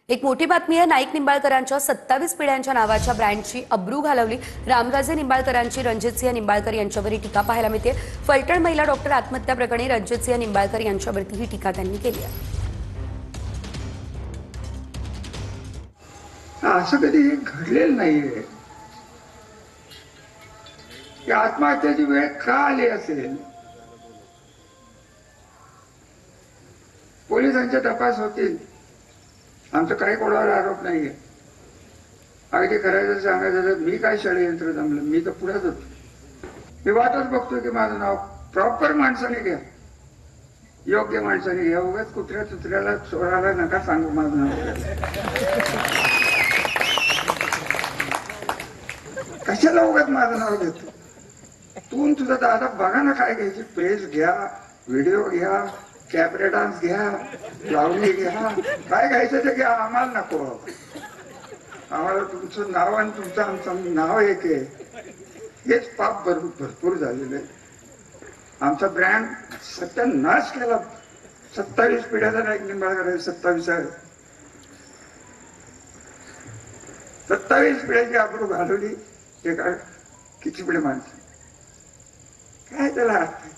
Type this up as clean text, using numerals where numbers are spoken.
एक मोठी बातमी आहे। नाईक निंबाळकरांच्या 27 पिढ्यांच्या नावाच्या ब्रँडची अब्रू घालवली। रामराजे निंबाळकरांची रणजितसिंह निंबाळकर यांच्यावरही टीका पाहायला मिळते। फलटण महिला डॉक्टर आत्महत्या प्रकरणी रणजितसिंह निंबाळकर यांच्यावरती ही टीका त्यांनी केली आहे। असं कधी घडलेलं नाहीये की आत्महत्येची वेळ का आली असेल। पोलिसांचे तपास होतील, आमचं काही कोणावर आरोप नाहीये। अगदी करायचं सांगायचं तर मी काय षडयंत्र जमलं, मी तर पुढेच होतो। मी वाटच बघतोय की माझं नाव प्रॉपर माणसाने घ्या, योग्य माणसाने घ्या। उगाच कुत्र्या चुत्र्याला चोराला नका सांगू माझं नाव। कशाला उगाच माझं नाव घेतो तू? तुझा दादा बघा ना काय घ्यायची, प्रेस घ्या, व्हिडिओ घ्या, कॅबरे डान्स घ्या, लावणी घ्या, काय घ्यायचं ते घ्या, आम्हाला नको। आम्हाला तुमचं नाव आणि तुमचं आमचं नाव एक आहे, हेच पाप भरपूर झालेलं आहे। आमचा ब्रँड सत्यानाश केला। 27 पिढ्याचा नाईक निंबाळकर, 27 आहे। 27 पिढ्याची अब्रू घालवली एका किती पिढे माणसं, काय त्याला अर्थ आहे?